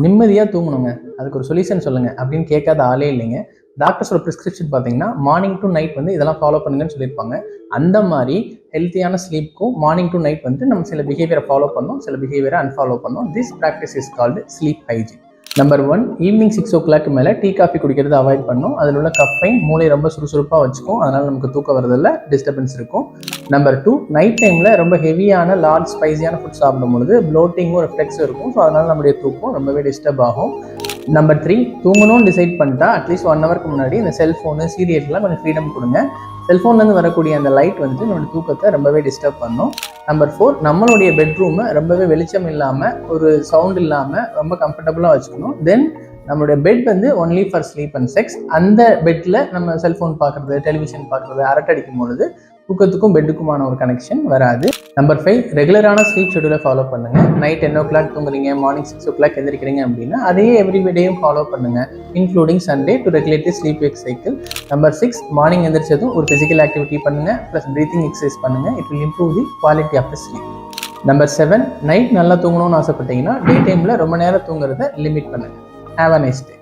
நிம்மதியாக தூங்கணுங்க, அதுக்கு ஒரு சொல்யூஷன் சொல்லுங்கள் அப்படின்னு கேட்காத ஆளே இல்லைங்க. டாக்டர்ஸோட ப்ரிஸ்கிரிப்ஷன் பார்த்தீங்கன்னா மார்னிங் டு நைட் வந்து இதெல்லாம் ஃபாலோ பண்ணுங்கன்னு சொல்லியிருப்பாங்க. அந்த மாதிரி ஹெல்த்தியான ஸ்லீப்க்கும் மார்னிங் டு நைட் வந்து நம்ம சில பிஹேவியரை ஃபாலோ பண்ணோம், சில பிஹேவியரை அன்ஃபாலோ பண்ணோம். This practice is called sleep hygiene. Number 1, evening 6 o'clock மேலே டீ காஃபி குடிக்கிறது அவாய்ட் பண்ணும். அதில் உள்ள கஃபைன் மூளை ரொம்ப சுறுசுறுப்பாக வச்சுக்கும், அதனால் நமக்கு தூக்கம் வரதில்ல, டிஸ்டர்பன்ஸ் இருக்கும். நம்பர் 2, நைட் டைமில் ரொம்ப ஹெவியான லார்ஜ் ஸ்பைசியான ஃபுட் சாப்பிடும் பொழுது ப்ளோட்டிங்கும் ரிஃப்ளெக்ஸும் இருக்கும். ஸோ அதனால் நம்முடைய தூக்கம் ரொம்பவே டிஸ்டர்ப் ஆகும். நம்பர் 3, தூங்கணும்னு டிசைட் பண்ணிட்டா அட்லீஸ்ட் 1 ஹவருக்கு முன்னாடி இந்த செல்ஃபோனு சீரியல்ஸ்லாம் கொஞ்சம் ஃப்ரீடம் கொடுங்க. செல்ஃபோன்லேருந்து வரக்கூடிய அந்த லைட் வந்துட்டு நம்மளோட தூக்கத்தை ரொம்பவே டிஸ்டர்ப் பண்ணும். நம்பர் 4, நம்மளுடைய பெட்ரூமை ரொம்பவே வெளிச்சம் இல்லாமல் ஒரு சவுண்ட் இல்லாமல் ரொம்ப கம்ஃபர்டபுளாக வச்சுக்கணும். தென் நம்மளுடைய பெட் வந்து only for sleep and sex. அந்த பெட்டில் நம்ம செல்ஃபோன் பார்க்குறது, டெலிவிஷன் பார்க்குறது, அரட்டடிக்கும் பொழுது தூக்கத்துக்கும் பெட்டுக்குமான ஒரு கனெக்ஷன் வராது. நம்பர் 5, ரெகுலரான ஸ்லீப் ஷெடியூலை ஃபாலோ பண்ணுங்கள். நைட் 10 o'clock தூங்குறீங்க, மார்னிங் 6 o'clock எந்திரிக்கிறீங்க அப்படின்னா அதையே எவ்ரிடேயும் ஃபாலோ பண்ணுங்கள், including Sunday, to regulate the sleep wake cycle. Number 6, morning எந்திரிச்சதும் ஒரு ஃபிசிக்கல் ஆக்டிவிட்டி பண்ணுங்கள், ப்ளஸ் ப்ரீத்திங் எக்ஸசைஸ் பண்ணுங்கள். It will improve the quality of the sleep. Number 7, night நல்லா தூங்கணும்னு ஆசைப்பட்டீங்கன்னா டே டைமில் ரொம்ப நேரம் தூங்குறத லிமிட் பண்ணுங்கள். Have a nice day.